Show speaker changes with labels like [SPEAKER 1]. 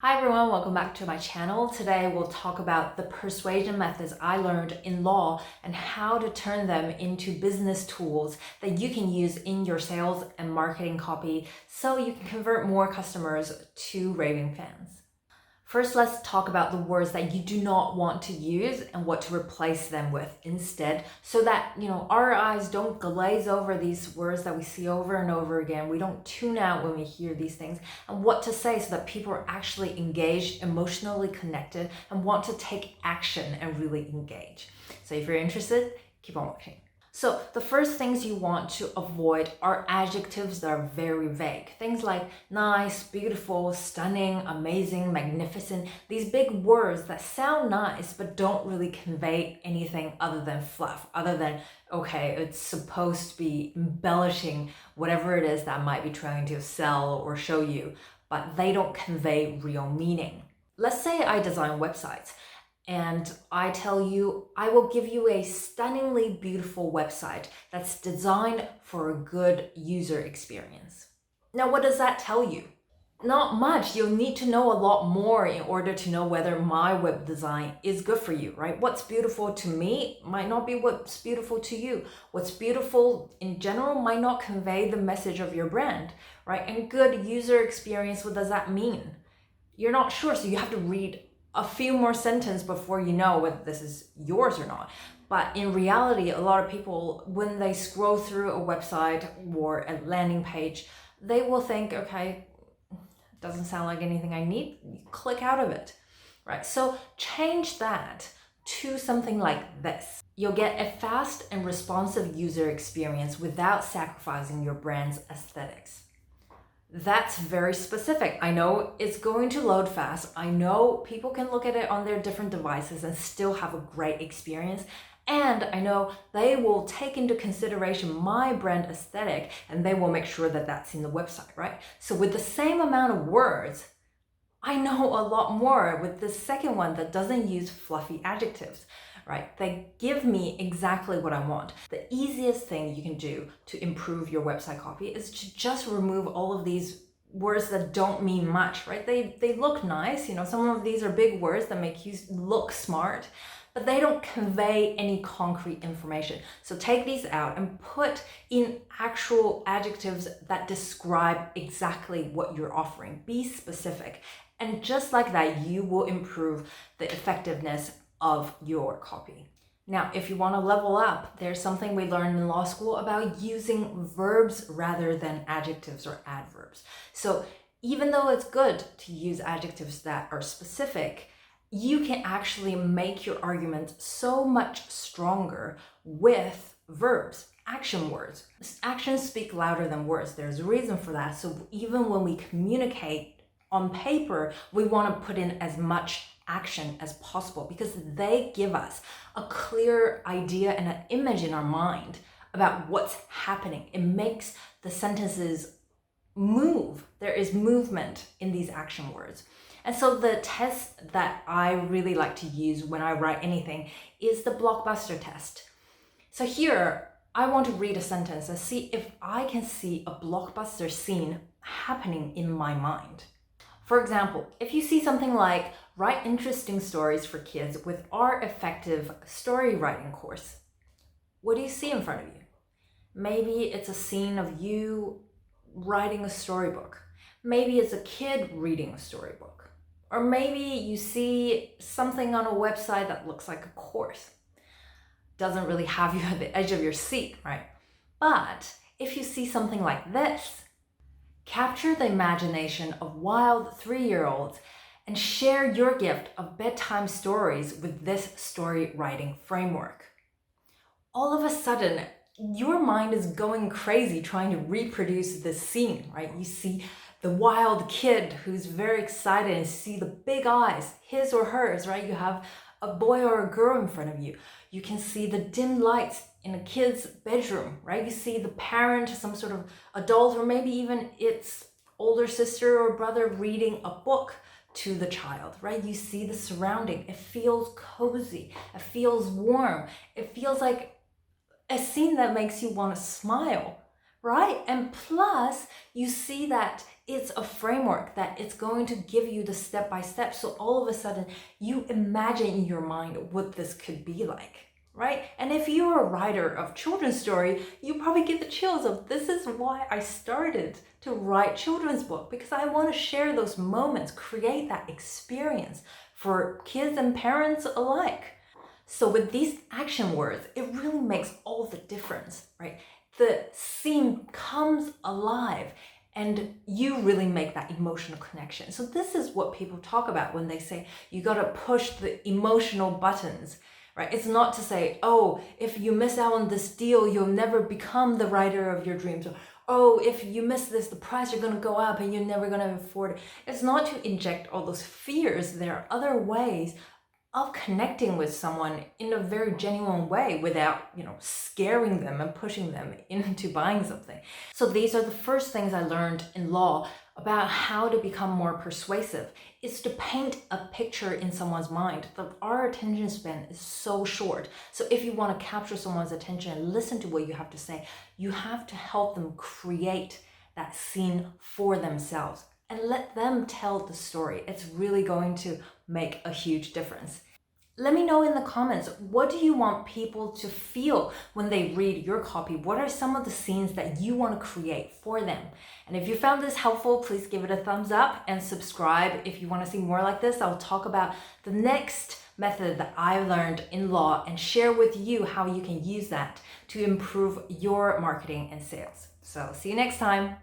[SPEAKER 1] Hi everyone, welcome back to my channel. Today we'll talk about the persuasion methods I learned in law and how to turn them into business tools that you can use in your sales and marketing copy so you can convert more customers to raving fans. First, let's talk about the words that you do not want to use and what to replace them with instead, so that, our eyes don't glaze over these words that we see over and over again. We don't tune out when we hear these things, and what to say so that people are actually engaged, emotionally connected, and want to take action and really engage. So if you're interested, keep on watching. So the first things you want to avoid are adjectives that are very vague. Things like nice, beautiful, stunning, amazing, magnificent. These big words that sound nice but don't really convey anything other than fluff, other than, okay, it's supposed to be embellishing whatever it is that might be trying to sell or show you, but they don't convey real meaning. Let's say I design websites. And I tell you, I will give you a stunningly beautiful website that's designed for a good user experience. Now, what does that tell you? Not much. You'll need to know a lot more in order to know whether my web design is good for you, right? What's beautiful to me might not be what's beautiful to you. What's beautiful in general might not convey the message of your brand, right? And good user experience, what does that mean? You're not sure, so you have to read a few more sentences before you know whether this is yours or not. But in reality, a lot of people, when they scroll through a website or a landing page, they will think, okay, doesn't sound like anything I need, click out of it, right? So change that to something like this. You'll get a fast and responsive user experience without sacrificing your brand's aesthetics. That's very specific. I know it's going to load fast. I know people can look at it on their different devices and still have a great experience. And I know they will take into consideration my brand aesthetic and they will make sure that that's in the website, right? So with the same amount of words, I know a lot more with the second one that doesn't use fluffy adjectives, right? They give me exactly what I want. The easiest thing you can do to improve your website copy is to just remove all of these words that don't mean much, right? They look nice, some of these are big words that make you look smart, but they don't convey any concrete information. So take these out and put in actual adjectives that describe exactly what you're offering. Be specific. And just like that, you will improve the effectiveness of your copy. Now, if you want to level up, there's something we learned in law school about using verbs rather than adjectives or adverbs. So even though it's good to use adjectives that are specific, you can actually make your argument so much stronger with verbs, action words. Actions speak louder than words. There's a reason for that. So even when we communicate on paper, we want to put in as much action as possible because they give us a clear idea and an image in our mind about what's happening. It makes the sentences move. There is movement in these action words. And so the test that I really like to use when I write anything is the blockbuster test. So here, I want to read a sentence and see if I can see a blockbuster scene happening in my mind. For example, if you see something like write interesting stories for kids with our effective story writing course, what do you see in front of you? Maybe it's a scene of you writing a storybook. Maybe it's a kid reading a storybook. Or maybe you see something on a website that looks like a course. Doesn't really have you at the edge of your seat, right? But if you see something like this, capture the imagination of wild 3-year-olds and share your gift of bedtime stories with this story writing framework. All of a sudden, your mind is going crazy trying to reproduce this scene, right? You see the wild kid who's very excited and see the big eyes, his or hers, right? You have a boy or a girl in front of you. You can see the dim lights in a kid's bedroom, right? You see the parent, some sort of adult, or maybe even its older sister or brother reading a book to the child, right? You see the surrounding. It feels cozy. It feels warm. It feels like a scene that makes you want to smile, right? And plus, you see that it's a framework that it's going to give you the step-by-step. So all of a sudden, you imagine in your mind what this could be like, right? And if you're a writer of children's story, you probably get the chills of, this is why I started to write children's book, because I want to share those moments, create that experience for kids and parents alike. So with these action words, it really makes all the difference, right? The scene comes alive and you really make that emotional connection. So this is what people talk about when they say you got to push the emotional buttons, right? It's not to say, oh, if you miss out on this deal, you'll never become the writer of your dreams. Or, oh, if you miss this, the price you're going to go up and you're never going to afford it. It's not to inject all those fears. There are other ways of connecting with someone in a very genuine way without, scaring them and pushing them into buying something. So these are the first things I learned in law about how to become more persuasive. Is to paint a picture in someone's mind. Our attention span is so short. So if you want to capture someone's attention and listen to what you have to say, you have to help them create that scene for themselves and let them tell the story. It's really going to make a huge difference. Let me know in the comments, what do you want people to feel when they read your copy? What are some of the scenes that you want to create for them? And if you found this helpful, please give it a thumbs up and subscribe if you want to see more like this. I'll talk about the next method that I learned in law and share with you how you can use that to improve your marketing and sales. So see you next time.